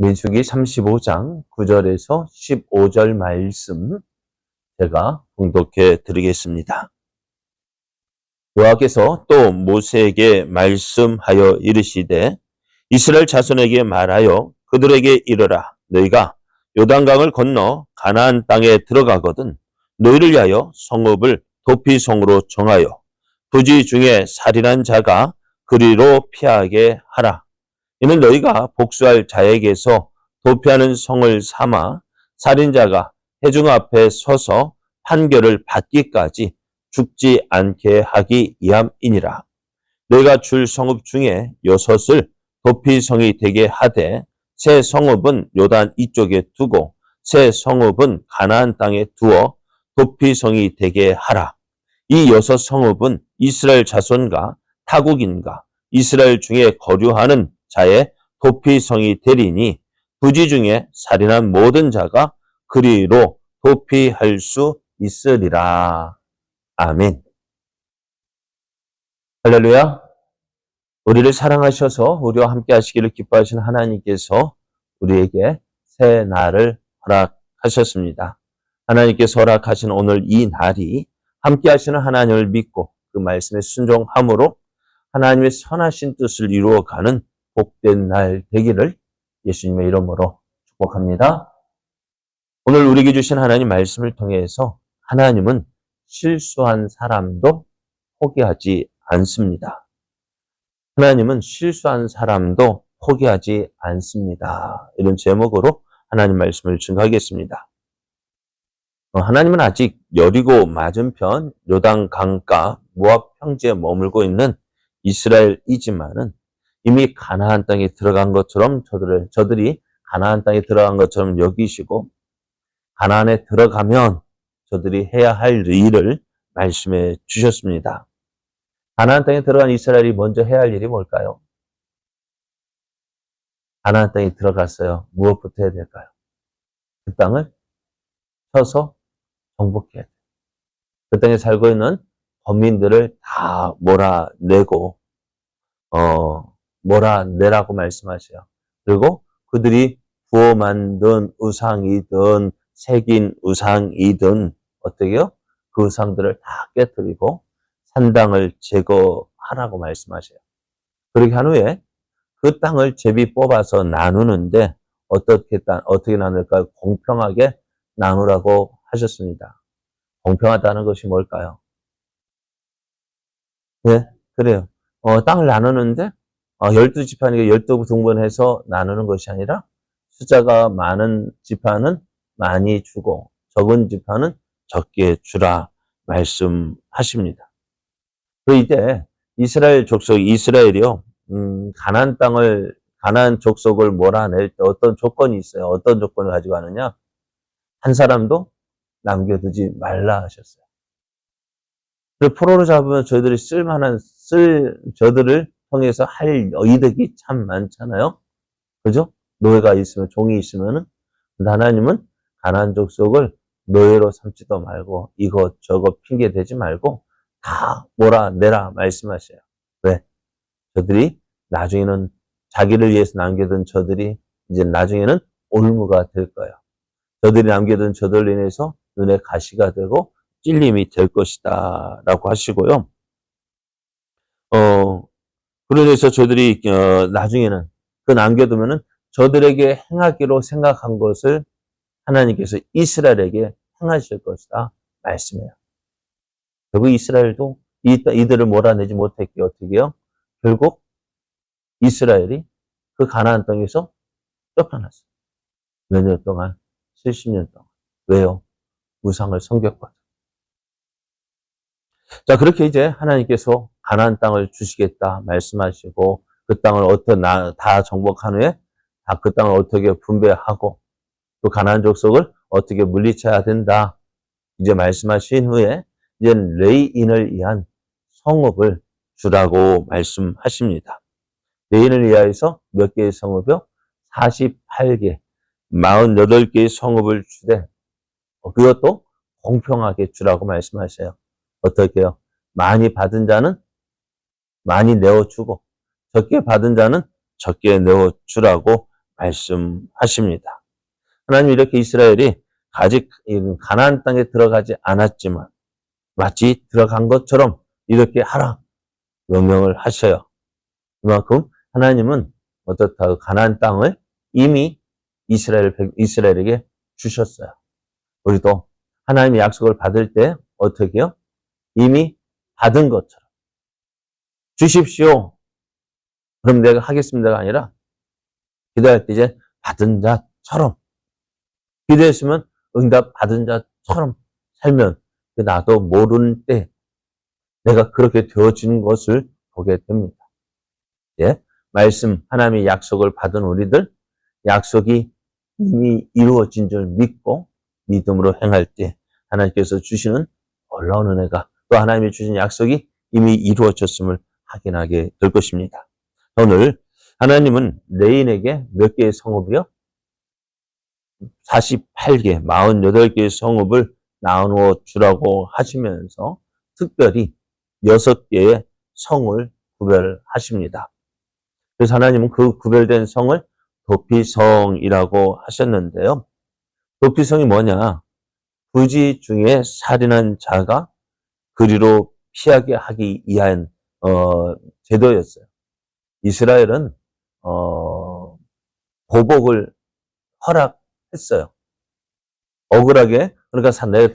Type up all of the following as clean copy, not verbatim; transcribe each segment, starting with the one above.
민수기 35장 9절에서 15절 말씀 제가 봉독해 드리겠습니다. 여호와께서 또 모세에게 말씀하여 이르시되 이스라엘 자손에게 말하여 그들에게 이르라. 너희가 요단강을 건너 가나안 땅에 들어가거든 너희를 위하여 성읍을 도피성으로 정하여 부지 중에 살인한 자가 그리로 피하게 하라. 이는 너희가 복수할 자에게서 도피하는 성을 삼아 살인자가 회중 앞에 서서 판결을 받기까지 죽지 않게 하기 위함이니라. 너희가 줄 성읍 중에 6을 도피성이 되게 하되 새 성읍은 요단 이쪽에 두고 새 성읍은 가나안 땅에 두어 도피성이 되게 하라. 이 6성읍은 이스라엘 자손과 타국인과 이스라엘 중에 거류하는 자의 도피성이 되리니 부지 중에 살인한 모든 자가 그리로 도피할 수 있으리라. 아멘. 할렐루야. 우리를 사랑하셔서 우리와 함께 하시기를 기뻐하시는 하나님께서 우리에게 새 날을 허락하셨습니다. 하나님께서 허락하신 오늘 이 날이 함께 하시는 하나님을 믿고 그 말씀에 순종함으로 하나님의 선하신 뜻을 이루어가는 복된 날 되기를 예수님의 이름으로 축복합니다. 오늘 우리에게 주신 하나님 말씀을 통해서 하나님은 실수한 사람도 포기하지 않습니다. 하나님은 실수한 사람도 포기하지 않습니다. 이런 제목으로 하나님 말씀을 증거하겠습니다. 하나님은 아직 여리고 맞은편 요단 강가 모압 평지에 머물고 있는 이스라엘이지만은 이미 가나안 땅에 들어간 것처럼 저들이 가나안 땅에 들어간 것처럼 여기시고 가나안에 들어가면 저들이 해야 할 일을 말씀해 주셨습니다. 가나안 땅에 들어간 이스라엘이 먼저 해야 할 일이 뭘까요? 가나안 땅에 들어갔어요. 무엇부터 해야 될까요? 그 땅을 쳐서 정복해야 돼요. 그 땅에 살고 있는 범인들을 다 몰아내고 몰아내라고 말씀하셔요. 그리고 그들이 부어 만든 우상이든 새긴 우상이든 어떻게요? 그 우상들을 다 깨뜨리고 산당을 제거하라고 말씀하셔요. 그렇게 한 후에 그 땅을 제비 뽑아서 나누는데 어떻게 나눌까요? 공평하게 나누라고 하셨습니다. 공평하다는 것이 뭘까요? 네, 그래요. 땅을 나누는데 12지파니까 12등분해서 나누는 것이 아니라 숫자가 많은 지파는 많이 주고 적은 지파는 적게 주라 말씀하십니다. 그 이제 이스라엘 족속 이스라엘이요. 가나안 족속을 몰아낼 때 어떤 조건이 있어요. 어떤 조건을 가지고 하느냐? 한 사람도 남겨두지 말라 하셨어요. 포로로 잡으면 저희들이 저들을 통해서 할 이득이 참 많잖아요. 그죠? 노예가 있으면, 종이 있으면은, 하나님은 가나안 족속을 노예로 삼지도 말고, 이것저것 핑계 대지 말고, 다 몰아내라 말씀하셔요. 왜? 저들이 나중에는 자기를 위해서 남겨둔 저들이 이제 나중에는 올무가 될 거예요. 저들이 남겨둔 저들로 인해서 눈에 가시가 되고, 찔림이 될 것이다 라고 하시고요. 그래서 저들이 나중에는 그 남겨두면은 저들에게 행하기로 생각한 것을 하나님께서 이스라엘에게 행하실 것이다 말씀해요. 결국 이스라엘도 이들을 몰아내지 못했기에 어떻게 해요? 결국 이스라엘이 그 가나안 땅에서 쫓겨났어요. 몇 년 동안? 70년 동안. 왜요? 우상을 섬겼거든. 자, 그렇게 이제 하나님께서 가나안 땅을 주시겠다 말씀하시고 그 땅을 다 정복한 후에 다 그 땅을 어떻게 분배하고 또 가나안 족속을 어떻게 물리쳐야 된다 이제 말씀하신 후에 이제 레이인을 위한 성읍을 주라고 말씀하십니다. 레이인을 위하여서 몇 개의 성읍이요? 48개, 48개의 성읍을 주되 그것도 공평하게 주라고 말씀하셔요. 어떻게 해요? 많이 받은 자는 많이 내어주고 적게 받은 자는 적게 내어주라고 말씀하십니다. 하나님 이렇게 이스라엘이 아직 가나안 땅에 들어가지 않았지만 마치 들어간 것처럼 이렇게 하라 명령을 하셔요. 그만큼 하나님은 어떻다고 가나안 땅을 이미 이스라엘에게 주셨어요. 우리도 하나님의 약속을 받을 때 어떻게요? 이미 받은 것처럼 주십시오. 그럼 내가 하겠습니다가 아니라 기도할 때 이제 받은 자처럼 기도했으면 응답 받은 자처럼 살면 나도 모르는 때 내가 그렇게 되어지는 것을 보게 됩니다. 예? 말씀 하나님의 약속을 받은 우리들 약속이 이미 이루어진 줄 믿고 믿음으로 행할 때 하나님께서 주시는 놀라운 은혜가 또 하나님이 주신 약속이 이미 이루어졌음을 확인하게 될 것입니다. 오늘 하나님은 레인에게 몇 개의 성읍이요? 48개, 48개의 성읍을 나누어 주라고 하시면서 특별히 6개의 성을 구별하십니다. 그래서 하나님은 그 구별된 성을 도피성이라고 하셨는데요. 도피성이 뭐냐? 부지 중에 살인한 자가 그리로 피하게 하기 위한 제도였어요. 이스라엘은 보복을 허락했어요. 억울하게 그러니까 내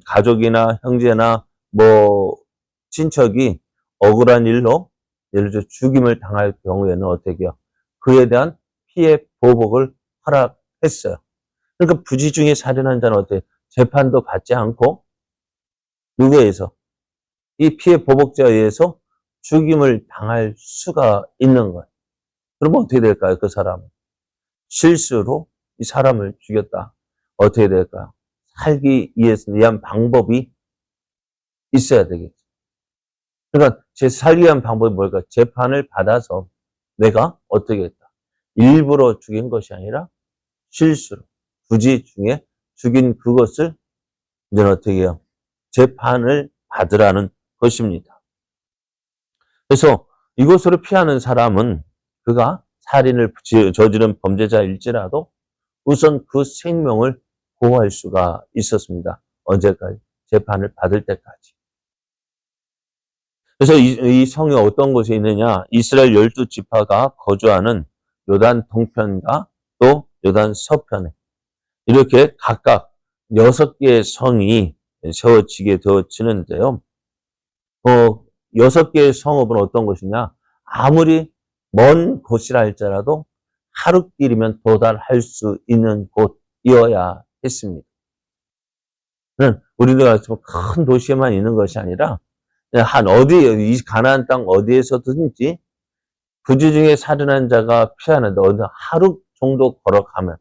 가족이나 형제나 뭐 친척이 억울한 일로 예를 들어 죽임을 당할 경우에는 어떻게 해요? 그에 대한 피해 보복을 허락했어요. 그러니까 부지 중에 살인한 자는 어떻게 재판도 받지 않고 누구에 의해서 이 피해 보복자에 의해서 죽임을 당할 수가 있는 거예요. 그러면 어떻게 될까요? 그 사람은 실수로 이 사람을 죽였다. 어떻게 될까요? 살기 위한 방법이 있어야 되겠죠. 그러니까 살기 위한 방법이 뭘까? 재판을 받아서 내가 어떻게 했다. 일부러 죽인 것이 아니라 실수로 부지 중에 죽인 그것을 이제 어떻게 해요? 재판을 받으라는 것입니다. 그래서 이것으로 피하는 사람은 그가 살인을 저지른 범죄자일지라도 우선 그 생명을 보호할 수가 있었습니다. 언제까지? 재판을 받을 때까지. 그래서 이 성이 어떤 곳에 있느냐? 이스라엘 12지파가 거주하는 요단 동편과 또 요단 서편에 이렇게 각각 6개의 성이 세워지게 되어지는데요. 6개의 성읍은 어떤 곳이냐? 아무리 먼 곳이라 할지라도 하루길이면 도달할 수 있는 곳이어야 했습니다. 우리가 큰 도시에만 있는 것이 아니라 이 가나안 땅 어디에서든지 부지 중에 살인한 자가 피하는데 하루 정도 걸어가면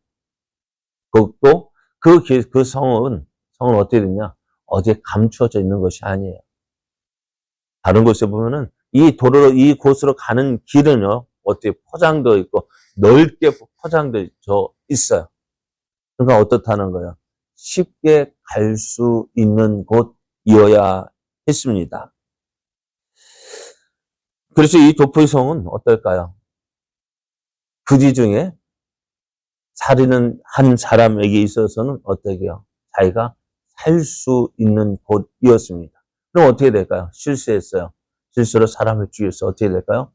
또 그 성은 어떻게 되냐? 어디에 감추어져 있는 것이 아니에요. 다른 곳에 보면은 이 곳으로 가는 길은요, 어떻게 포장되어 있고, 넓게 포장되어 있어요. 그러니까 어떻다는 거예요? 쉽게 갈 수 있는 곳이어야 했습니다. 그래서 이 도피성은 어떨까요? 부지 중에 살인은 한 사람에게 있어서는 어떻게 해요? 자기가 살 수 있는 곳이었습니다. 그럼 어떻게 될까요? 실수했어요. 실수로 사람을 죽였어. 어떻게 될까요?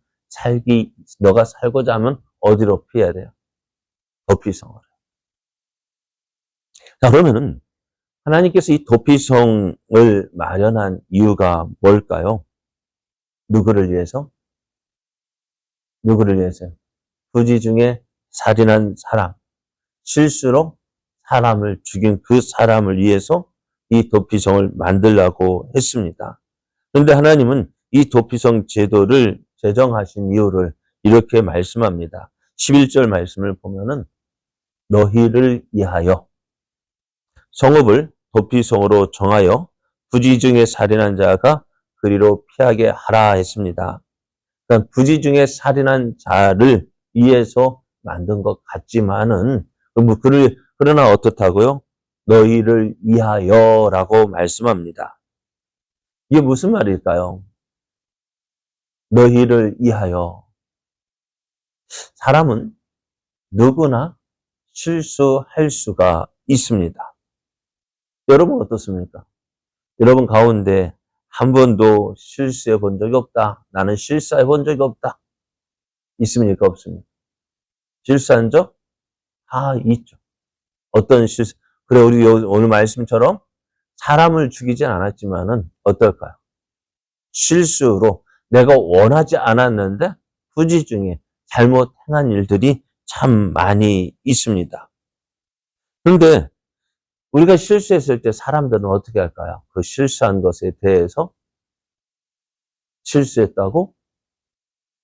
너가 살고자 하면 어디로 피해야 돼요? 도피성으로. 자, 그러면은 하나님께서 이 도피성을 마련한 이유가 뭘까요? 누구를 위해서? 누구를 위해서요? 부지 중에 살인한 사람, 실수로 사람을 죽인 그 사람을 위해서 이 도피성을 만들라고 했습니다. 그런데 하나님은 이 도피성 제도를 제정하신 이유를 이렇게 말씀합니다. 11절 말씀을 보면은 너희를 위하여 성읍을 도피성으로 정하여 부지 중에 살인한 자가 그리로 피하게 하라 했습니다. 그러니까 부지 중에 살인한 자를 위해서 만든 것 같지만은 그러나 어떻다고요? 너희를 위하여라고 말씀합니다. 이게 무슨 말일까요? 너희를 위하여. 사람은 누구나 실수할 수가 있습니다. 여러분 어떻습니까? 여러분 가운데 한 번도 실수해 본 적이 없다. 나는 실수해 본 적이 없다. 있습니까? 없습니까? 실수한 적? 있죠. 어떤 실수? 그래, 우리 오늘 말씀처럼 사람을 죽이진 않았지만은 어떨까요? 실수로 내가 원하지 않았는데 후지 중에 잘못 행한 일들이 참 많이 있습니다. 그런데 우리가 실수했을 때 사람들은 어떻게 할까요? 그 실수한 것에 대해서 실수했다고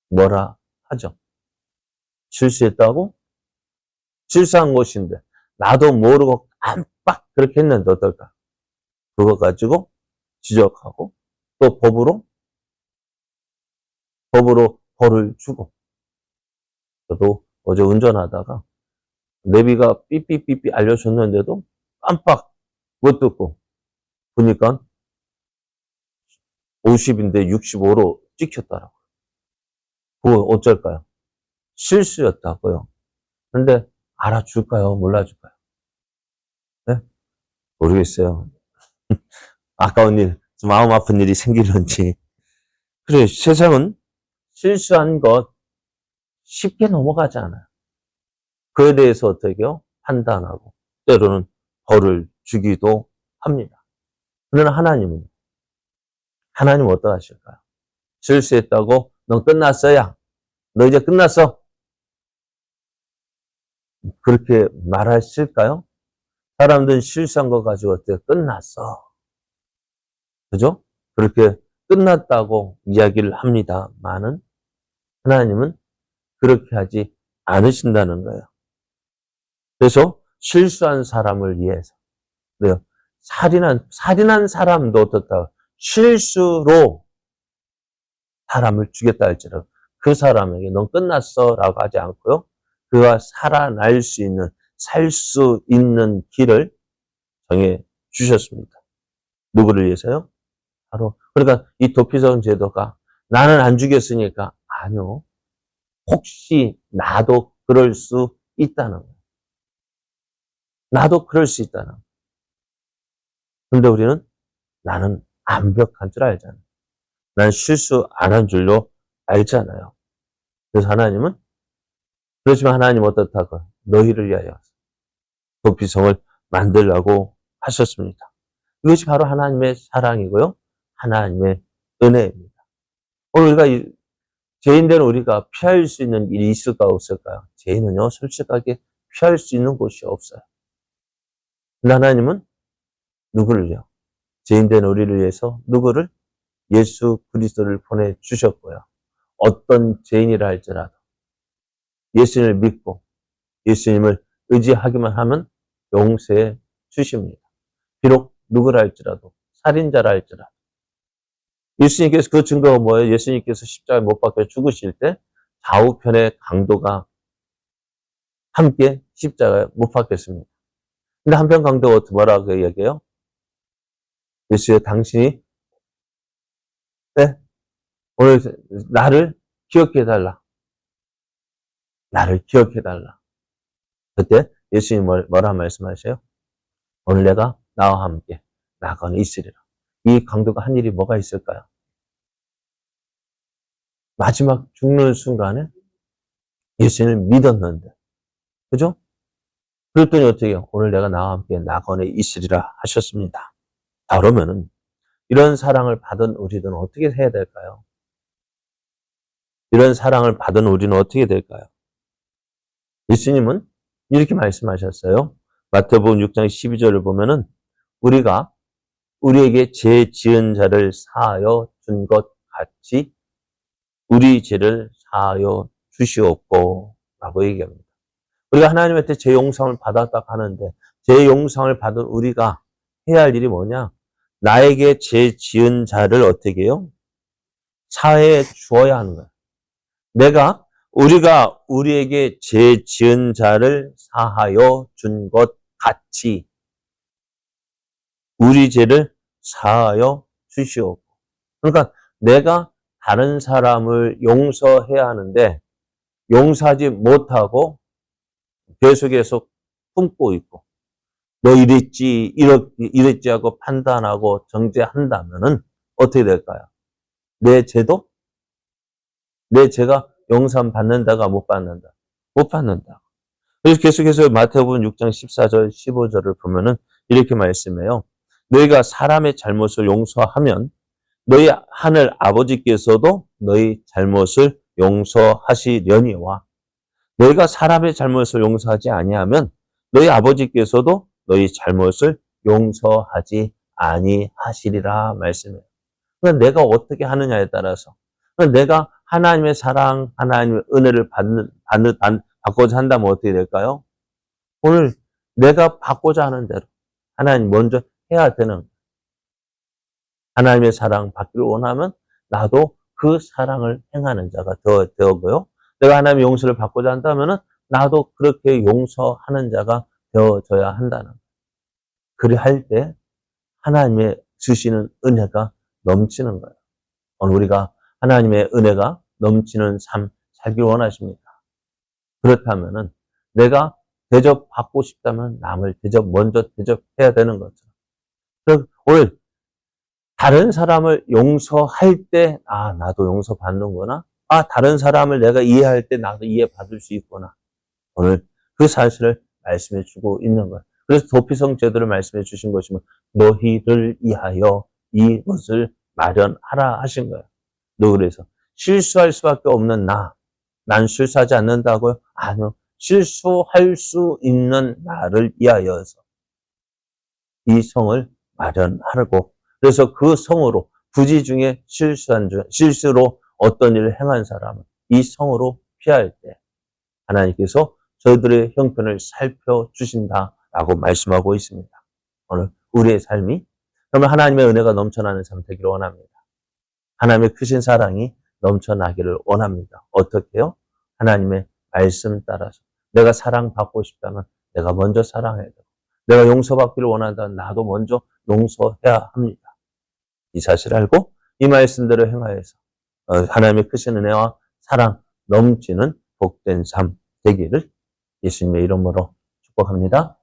뭐라 하죠? 실수했다고? 실수한 것인데 나도 모르고 깜빡 그렇게 했는데 어떨까? 그거 가지고 지적하고 또 법으로 벌을 주고. 저도 어제 운전하다가 내비가 삐삐삐삐 알려줬는데도 깜빡 못 듣고 보니까 50인데 65로 찍혔더라고요. 그거 어쩔까요? 실수였다고요. 근데 알아줄까요? 몰라줄까요? 네? 모르겠어요. 아까운 일, 마음 아픈 일이 생기는지. 그래, 세상은 실수한 것 쉽게 넘어가지 않아요. 그에 대해서 어떻게요? 판단하고 때로는 벌을 주기도 합니다. 그러나 하나님은 어떠하실까요? 실수했다고 넌 끝났어야. 너 이제 끝났어. 그렇게 말하실까요? 사람들은 실수한 거 가지고 어때? 끝났어. 그죠? 그렇게 끝났다고 이야기를 합니다만은 하나님은 그렇게 하지 않으신다는 거예요. 그래서 실수한 사람을 위해서 그래요. 살인한 사람도 어떻다? 실수로 사람을 죽였다 할지라도 그 사람에게 넌 끝났어 라고 하지 않고요. 그가 살아날 수 있는, 살 수 있는 길을 정해 주셨습니다. 누구를 위해서요? 바로, 그러니까 이 도피성 제도가 나는 안 죽였으니까 아니요. 혹시 나도 그럴 수 있다는 거예요. 나도 그럴 수 있다는 거예요. 근데 우리는 나는 완벽한 줄 알잖아요. 난 실수 안 한 줄로 알잖아요. 그래서 하나님은 그렇지만 하나님 어떻다고 너희를 위하여 도피성을 만들라고 하셨습니다. 이것이 바로 하나님의 사랑이고요. 하나님의 은혜입니다. 오늘 우리가 죄인된 우리가 피할 수 있는 일이 있을까 없을까요? 죄인은요 솔직하게 피할 수 있는 곳이 없어요. 근데 하나님은 누구를요? 죄인된 우리를 위해서 누구를? 예수 그리스도를 보내주셨고요. 어떤 죄인이라 할지라도 예수님을 믿고 예수님을 의지하기만 하면 용서해 주십니다. 비록 누구라 할지라도 살인자라 할지라도 예수님께서 그 증거가 뭐예요? 예수님께서 십자가에 못 박혀 죽으실 때 좌우편의 강도가 함께 십자가에 못 박혔습니다. 근데 한편 강도가 뭐라고 얘기해요? 예수여 당신이 네? 오늘 나를 기억해달라. 나를 기억해달라. 그때 예수님이 뭐라 말씀하세요? 오늘 내가 나와 함께 나가는 있으리라. 이 강도가 한 일이 뭐가 있을까요? 마지막 죽는 순간에 예수님을 믿었는데, 그죠? 그랬더니 어떻게 해요? 오늘 내가 나와 함께 나건에 있으리라 하셨습니다. 자, 그러면은 이런 사랑을 받은 우리들은 어떻게 해야 될까요? 이런 사랑을 받은 우리는 어떻게 될까요? 예수님은 이렇게 말씀하셨어요. 마태복음 6장 12절을 보면은 우리가 우리에게 죄 지은 자를 사하여 준 것 같이 우리 죄를 사하여 주시옵고 라고 얘기합니다. 우리가 하나님한테 죄 용서를 받았다 하는데 죄 용서를 받은 우리가 해야 할 일이 뭐냐? 나에게 죄 지은 자를 어떻게 해요? 사해 주어야 하는 거예요. 우리가 우리에게 죄 지은 자를 사하여 준 것 같이 우리 죄를 사하여 주시옵고. 그러니까 내가 다른 사람을 용서해야 하는데 용서하지 못하고 계속 품고 있고 너 이랬지 하고 판단하고 정죄한다면은 어떻게 될까요? 내 죄가 용서 받는다가 못 받는다. 못 받는다. 그래서 계속해서 마태복음 6장 14절 15절을 보면은 이렇게 말씀해요. 너희가 사람의 잘못을 용서하면 너희 하늘 아버지께서도 너희 잘못을 용서하시려니와 너희가 사람의 잘못을 용서하지 아니하면 너희 아버지께서도 너희 잘못을 용서하지 아니하시리라 말씀해요. 그러니까 내가 어떻게 하느냐에 따라서 그러니까 내가 하나님의 사랑, 하나님의 은혜를 받고자 한다면 어떻게 될까요? 오늘 내가 받고자 하는 대로 하나님 먼저 해야 되는 거예요. 하나님의 사랑 받기를 원하면 나도 그 사랑을 행하는 자가 되어고요. 내가 하나님의 용서를 받고자 한다면 나도 그렇게 용서하는 자가 되어져야 한다는 거예요. 그리할 때 하나님의 주시는 은혜가 넘치는 거예요. 오늘 우리가 하나님의 은혜가 넘치는 삶 살길 원하십니다. 그렇다면은 내가 대접받고 싶다면 남을 먼저 대접해야 되는 거죠. 그래서 오늘 다른 사람을 용서할 때, 나도 용서받는구나. 다른 사람을 내가 이해할 때 나도 이해받을 수 있구나. 오늘 그 사실을 말씀해 주고 있는 거예요. 그래서 도피성 제도를 말씀해 주신 것이면 너희를 위하여 이것을 마련하라 하신 거예요. 그래서 실수할 수밖에 없는 난 실수하지 않는다고요? 아니요. 실수할 수 있는 나를 위하여서 이 성을 마련하고 그래서 그 성으로 부지 중에 실수로 어떤 일을 행한 사람은 이 성으로 피할 때 하나님께서 저희들의 형편을 살펴주신다라고 말씀하고 있습니다. 오늘 우리의 삶이 그러면 하나님의 은혜가 넘쳐나는 삶 되기를 원합니다. 하나님의 크신 사랑이 넘쳐나기를 원합니다. 어떻게요? 하나님의 말씀 따라서 내가 사랑받고 싶다면 내가 먼저 사랑해야 되고 내가 용서받기를 원한다면 나도 먼저 용서해야 합니다. 이 사실을 알고 이 말씀대로 행하여서 하나님의 크신 은혜와 사랑 넘치는 복된 삶 되기를 예수님의 이름으로 축복합니다.